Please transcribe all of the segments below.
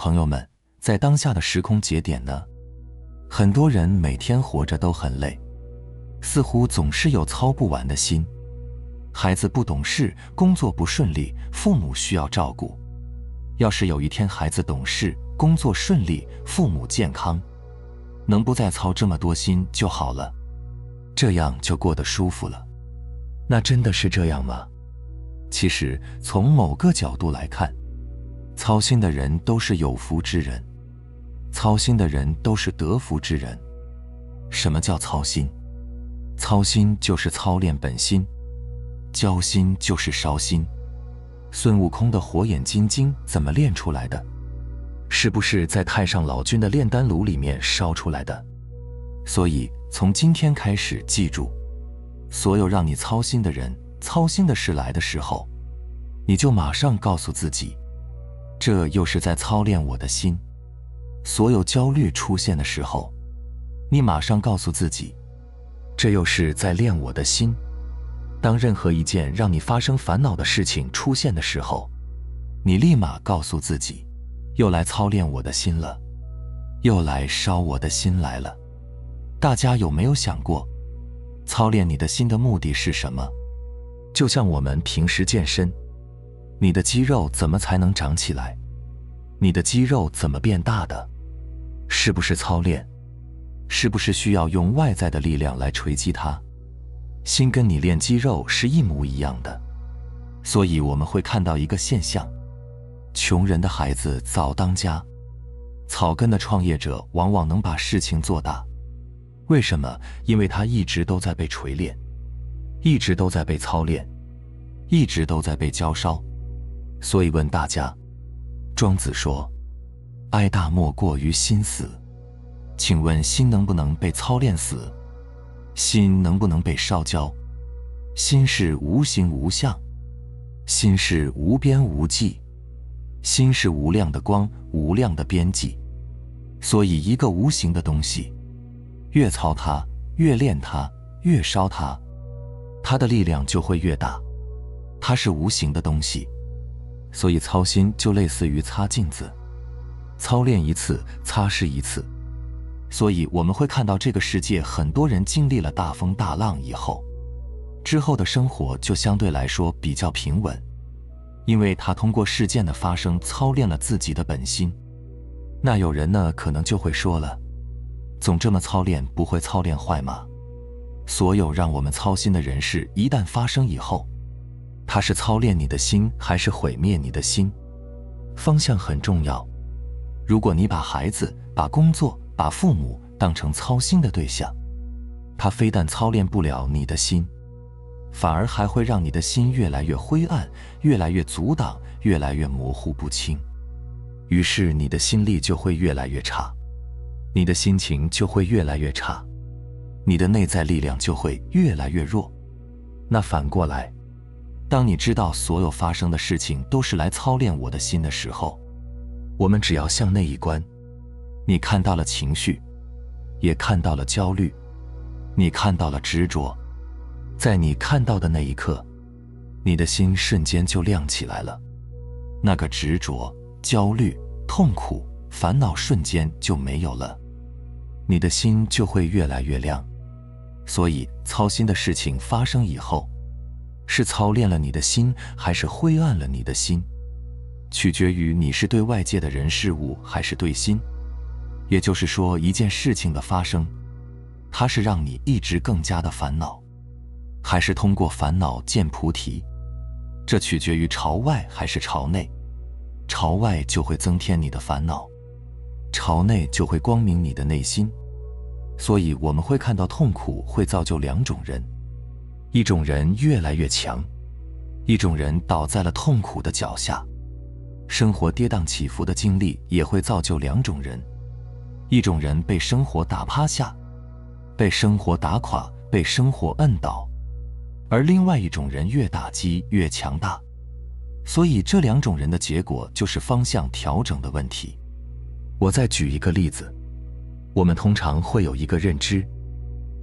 朋友们，在当下的时空节点呢，很多人每天活着都很累，似乎总是有操不完的心。孩子不懂事，工作不顺利，父母需要照顾。要是有一天孩子懂事，工作顺利，父母健康，能不再操这么多心就好了，这样就过得舒服了。那真的是这样吗？其实从某个角度来看，操心的人都是有福之人，操心的人都是得福之人。什么叫操心？操心就是操练本心，焦心就是烧心。孙悟空的火眼金睛怎么练出来的？是不是在太上老君的炼丹炉里面烧出来的？所以从今天开始，记住，所有让你操心的人、操心的事来的时候，你就马上告诉自己，这又是在操练我的心。所有焦虑出现的时候，你马上告诉自己，这又是在练我的心。当任何一件让你发生烦恼的事情出现的时候，你立马告诉自己，又来操练我的心了，又来烧我的心来了。大家有没有想过，操练你的心的目的是什么？就像我们平时健身，你的肌肉怎么才能长起来？你的肌肉怎么变大的？是不是操练？是不是需要用外在的力量来锤击它？心跟你练肌肉是一模一样的。所以我们会看到一个现象，穷人的孩子早当家，草根的创业者往往能把事情做大。为什么？因为他一直都在被锤炼，一直都在被操练，一直都在被焦烧。所以问大家，庄子说，哀大莫过于心死。请问心能不能被操练死？心能不能被烧焦？心是无形无相，心是无边无际，心是无量的光，无量的边际。所以一个无形的东西，越操它，越练它，越烧它，它的力量就会越大。它是无形的东西，所以操心就类似于擦镜子，操练一次，擦拭一次。所以我们会看到这个世界很多人经历了大风大浪以后，之后的生活就相对来说比较平稳，因为他通过事件的发生操练了自己的本心。那有人呢可能就会说了，总这么操练不会操练坏吗？所有让我们操心的人事一旦发生以后，它是操练你的心还是毁灭你的心？方向很重要。如果你把孩子、把工作、把父母当成操心的对象，他非但操练不了你的心，反而还会让你的心越来越灰暗，越来越阻挡，越来越模糊不清。于是你的心力就会越来越差，你的心情就会越来越差，你的内在力量就会越来越弱。那反过来，当你知道所有发生的事情都是来操练我的心的时候，我们只要向内一观，你看到了情绪，也看到了焦虑，你看到了执着，在你看到的那一刻，你的心瞬间就亮起来了，那个执着、焦虑、痛苦、烦恼瞬间就没有了，你的心就会越来越亮。所以操心的事情发生以后，是操练了你的心，还是灰暗了你的心，取决于你是对外界的人事物还是对心。也就是说，一件事情的发生，它是让你一直更加的烦恼，还是通过烦恼见菩提，这取决于朝外还是朝内。朝外就会增添你的烦恼，朝内就会光明你的内心。所以我们会看到痛苦会造就两种人，一种人越来越强，一种人倒在了痛苦的脚下。生活跌宕起伏的经历也会造就两种人，一种人被生活打趴下，被生活打垮，被生活摁倒，而另外一种人越打击越强大。所以这两种人的结果就是方向调整的问题。我再举一个例子，我们通常会有一个认知，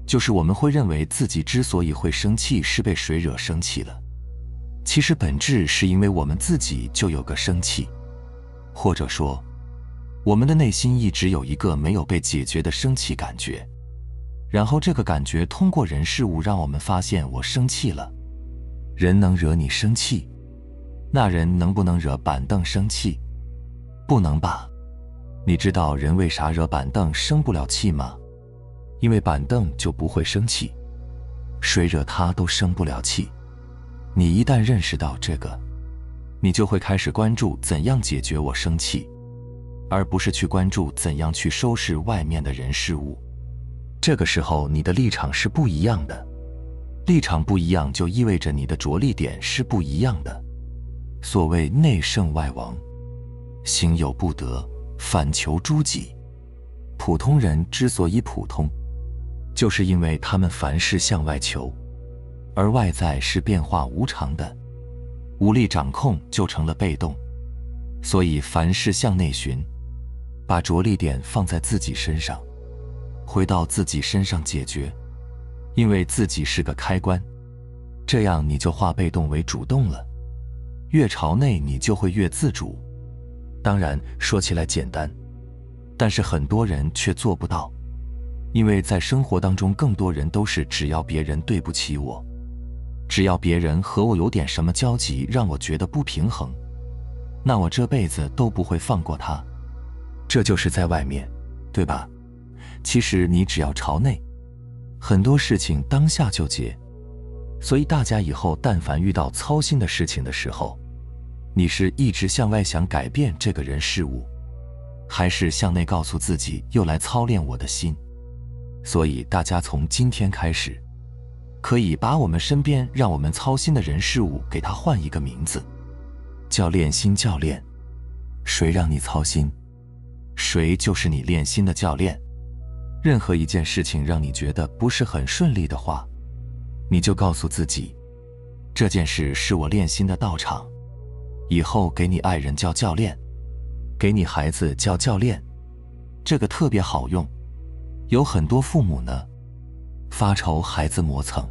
就是我们会认为自己之所以会生气是被谁惹生气了，其实本质是因为我们自己就有个生气，或者说我们的内心一直有一个没有被解决的生气感觉，然后这个感觉通过人事物让我们发现我生气了。人能惹你生气，那人能不能惹板凳生气？不能吧？你知道人为啥惹板凳生不了气吗？因为板凳就不会生气，谁惹他都生不了气。你一旦认识到这个，你就会开始关注怎样解决我生气，而不是去关注怎样去收拾外面的人事物。这个时候你的立场是不一样的，立场不一样就意味着你的着力点是不一样的。所谓内圣外王，行有不得，反求诸己。普通人之所以普通，就是因为他们凡事向外求，而外在是变化无常的，无力掌控就成了被动。所以凡事向内寻，把着力点放在自己身上，回到自己身上解决，因为自己是个开关，这样你就化被动为主动了。越朝内你就会越自主。当然说起来简单，但是很多人却做不到。因为在生活当中，更多人都是只要别人对不起我，只要别人和我有点什么交集让我觉得不平衡，那我这辈子都不会放过他。这就是在外面，对吧？其实你只要朝内，很多事情当下就结。所以大家以后但凡遇到操心的事情的时候，你是一直向外想改变这个人事物，还是向内告诉自己又来操练我的心？所以大家从今天开始，可以把我们身边让我们操心的人事物给它换一个名字，叫练心教练。谁让你操心，谁就是你练心的教练。任何一件事情让你觉得不是很顺利的话，你就告诉自己，这件事是我练心的道场。以后给你爱人叫教练，给你孩子叫教练，这个特别好用。有很多父母呢，发愁孩子磨蹭，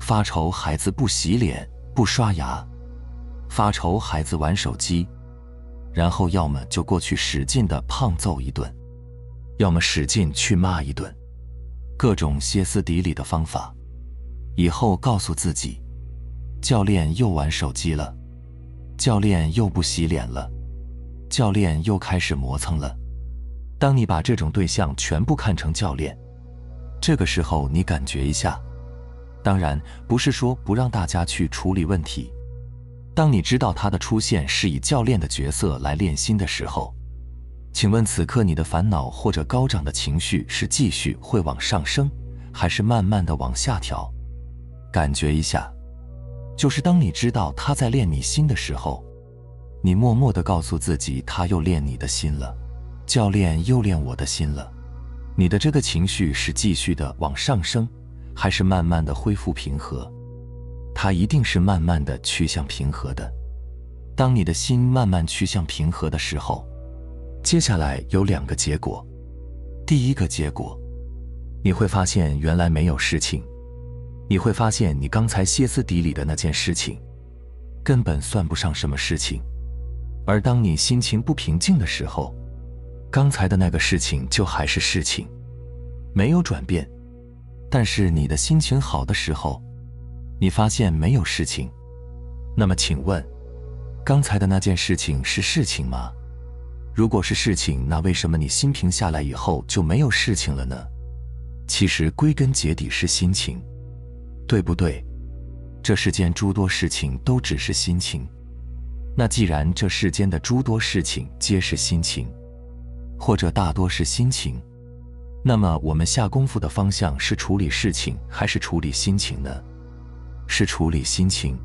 发愁孩子不洗脸不刷牙，发愁孩子玩手机，然后要么就过去使劲的胖揍一顿，要么使劲去骂一顿，各种歇斯底里的方法。以后告诉自己，教练又玩手机了，教练又不洗脸了，教练又开始磨蹭了。当你把这种对象全部看成教练，这个时候你感觉一下，当然不是说不让大家去处理问题，当你知道他的出现是以教练的角色来练心的时候，请问此刻你的烦恼或者高涨的情绪是继续会往上升，还是慢慢的往下调？感觉一下，就是当你知道他在练你心的时候，你默默地告诉自己，他又练你的心了，教练又练我的心了。你的这个情绪是继续的往上升，还是慢慢的恢复平和？它一定是慢慢的趋向平和的。当你的心慢慢趋向平和的时候，接下来有2个结果。第一个结果，你会发现原来没有事情，你会发现你刚才歇斯底里的那件事情根本算不上什么事情。而当你心情不平静的时候，刚才的那个事情就还是事情，没有转变。但是你的心情好的时候，你发现没有事情。那么请问，刚才的那件事情是事情吗？如果是事情，那为什么你心平下来以后就没有事情了呢？其实归根结底是心情，对不对？这世间诸多事情都只是心情。那既然这世间的诸多事情皆是心情，或者大多是心情，那么我们下功夫的方向是处理事情还是处理心情呢？是处理心情。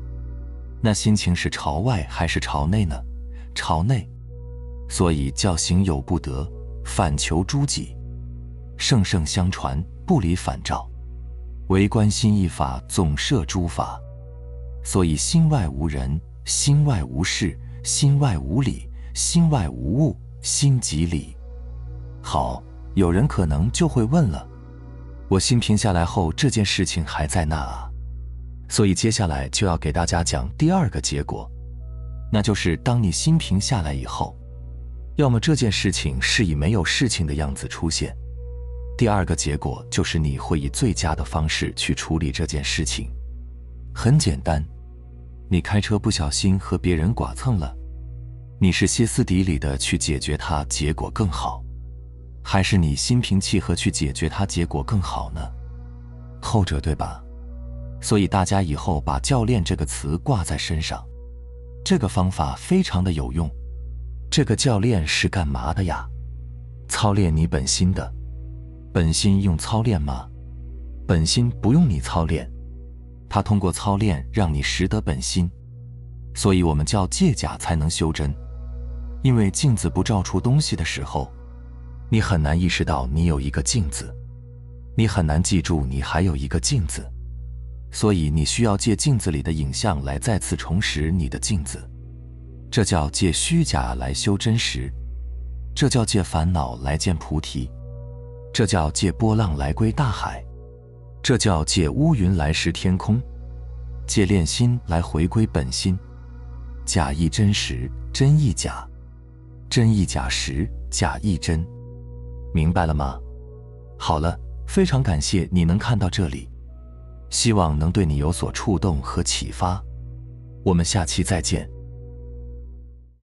那心情是朝外还是朝内呢？朝内。所以叫行有不得，反求诸己。圣圣相传，不离反照。唯观心一法，总摄诸法。所以心外无人，心外无事，心外无理，心外无物，心即理。好，有人可能就会问了，我心平下来后，这件事情还在那啊。所以接下来就要给大家讲第2个结果，那就是当你心平下来以后，要么这件事情是以没有事情的样子出现。第二个结果就是你会以最佳的方式去处理这件事情。很简单，你开车不小心和别人剐蹭了，你是歇斯底里的去解决它，结果更好，还是你心平气和去解决它，结果更好呢？后者，对吧？所以大家以后把教练这个词挂在身上，这个方法非常的有用。这个教练是干嘛的呀？操练你本心的。本心用操练吗？本心不用你操练，它通过操练让你识得本心。所以我们叫借假才能修真。因为镜子不照出东西的时候，你很难意识到你有一个镜子，你很难记住你还有一个镜子，所以你需要借镜子里的影像来再次重拾你的镜子。这叫借虚假来修真实，这叫借烦恼来见菩提，这叫借波浪来归大海，这叫借乌云来识天空，借练心来回归本心。假亦真实，真亦假，真亦假实，假亦真。明白了吗？好了，非常感谢你能看到这里，希望能对你有所触动和启发。我们下期再见。